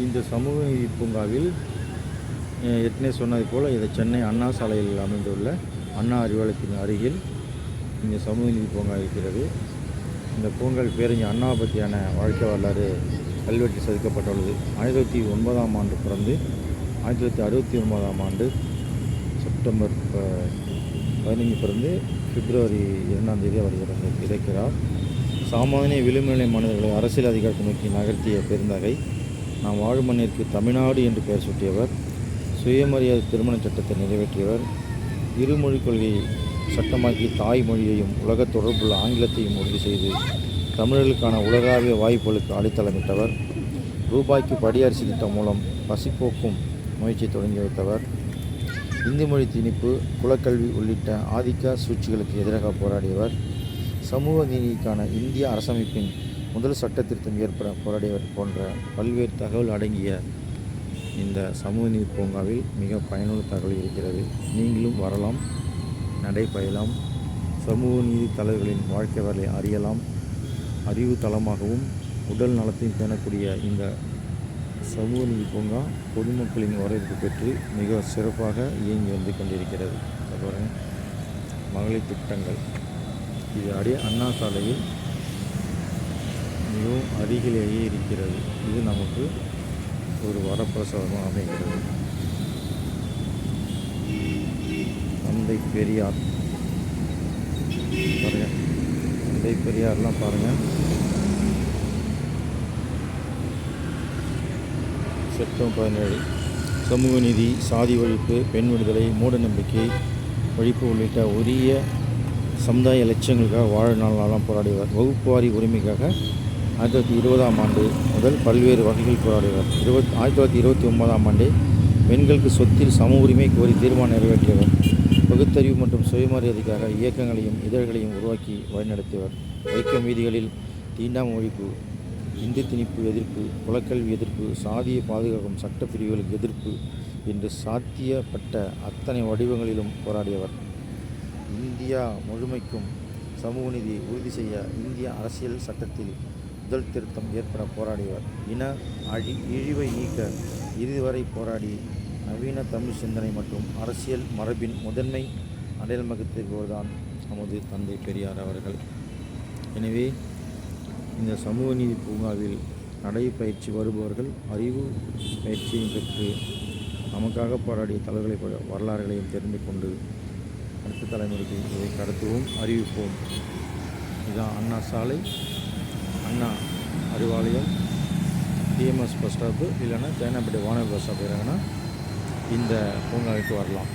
இந்த சமூக நீதி பூங்காவில் ஏற்கனவே சொன்னது போல் இது சென்னை அண்ணா சாலையில் அமைந்துள்ள அண்ணா அறிவாலயத்தின் அருகில் இந்த சமூக நீதி பூங்கா இருக்கிறது. இந்த பூங்காவில் பேரறிஞர் அண்ணா பற்றியான வாழ்க்கை வரலாறு கல்வெட்டு செதுக்கப்பட்டுள்ளது. 1909ஆம் ஆண்டு பிறந்து 1969ஆம் ஆண்டு செப்டம்பர் 15 பிறந்து பிப்ரவரி 2ஆம் தேதி அவர் இறக்கிறார். சாமானிய விளிம்புநிலை மனிதர்களை அரசியல் அதிகாரத்தை நோக்கி நகர்த்திய பெருந்தகை. நாம் வாழும் மண்ணிற்கு தமிழ்நாடு என்று பெயர் சூட்டியவர். சுயமரியாதை திருமண சட்டத்தை நிறைவேற்றியவர். இருமொழிக் கொள்கையை சட்டமாக்கி தாய்மொழியையும் உலக தொடர்புள்ள ஆங்கிலத்தையும் உறுதி செய்து தமிழர்களுக்கான உலகாவிய வாய்ப்புகளுக்கு அடித்தளமிட்டவர். ரூபாய்க்கு படியரிசி திட்டம் மூலம் பசிப்போக்கும் முயற்சியை தொடங்கி வைத்தவர். இந்தி மொழி திணிப்பு, குலக்கல்வி உள்ளிட்ட ஆதிக்க சூழ்ச்சிகளுக்கு எதிராக போராடியவர். சமூக நீதிக்கான இந்திய அரசமைப்பின் முதல் சட்ட திருத்தம் ஏற்பட போராடியவர் போன்ற பல்வேறு தகவல் அடங்கிய இந்த சமூக நீதி பூங்காவில் மிக பயனுள்ள தகவல் இருக்கிறது. நீங்களும் வரலாம், நடைபயலாம், சமூக நீதி தலைவர்களின் வாழ்க்கை வரலை அறியலாம். அறிவு தளமாகவும் உடல் நலத்தையும் பேணக்கூடிய இந்த சமூக நீதி பூங்கா பொதுமக்களின் வரவேற்பு பெற்று மிக சிறப்பாக இயங்கி வந்து கொண்டிருக்கிறது. அப்புறம் மகளிர் திட்டங்கள் இது அண்ணா சாலையில் மிகவும் அருகிலேயே இருக்கிறது. இது நமக்கு ஒரு வரப்பிரசாதமாக அமைகிறது. தந்தை பெரியார் பாருங்கள், தந்தை பெரியார்லாம் பாருங்கள். செப்டம்பர் 17 சமூக நீதி, சாதி ஒழிப்பு, பெண் விடுதலை, மூட நம்பிக்கை ஒழிப்பு உள்ளிட்ட உரிய சமுதாய லட்சியங்களுக்காக வாழ்நாளெல்லாம் போராடியவர். வகுப்புவாரி உரிமைக்காக 1920ஆம் ஆண்டு முதல் பல்வேறு வகைகள் போராடியவர். 1929ஆம் ஆண்டே பெண்களுக்கு சொத்தில் சம உரிமை கோரி தீர்மானம் நிறைவேற்றியவர். பகுத்தறிவு மற்றும் சுயமரியாதைக்காக இயக்கங்களையும் இதழ்களையும் உருவாக்கி வழிநடத்தியவர். வைக்கம் வீதிகளில் தீண்டாமை ஒழிப்பு, இந்தி திணிப்பு எதிர்ப்பு, குலக்கல்வி எதிர்ப்பு, சாதியை பாதுகாக்கும் சட்டப்பிரிவுகளுக்கு எதிர்ப்பு என்று சாத்தியப்பட்ட அத்தனை வடிவங்களிலும் போராடியவர். இந்தியா முழுமைக்கும் சமூக நீதி உறுதி செய்ய இந்திய அரசியல் சட்டத்தில் முதல் திருத்தம் ஏற்பட போராடியவர். இன இழிவை நீக்க இறுதிவரை போராடி நவீன தமிழ் சிந்தனை மற்றும் அரசியல் மரபின் முதன்மை அடையாளமாகத்திருப்பவர்தான் நமது தந்தை பெரியார் அவர்கள். எனவே இந்த சமூக நீதி பூங்காவில் நடைப்பயிற்சி வருபவர்கள் அறிவு பயிற்சியையும் பெற்று நமக்காக போராடிய தலைவர்களை வரலாறுகளையும் தெரிந்து கொண்டு அடுத்த தலைமுறைக்கு இதை கடத்துவோம், அறிவிப்போம். இதுதான் அண்ணா சாலை, அண்ணா அறிவாலயம், டிஎம்எஸ் பஸ் ஸ்டாப்பு இல்லைன்னா தேனாப்பேட்டை வானவில் பஸ் ஸ்டாப் இறங்கினா இந்த பூங்காவுக்கு வரலாம்.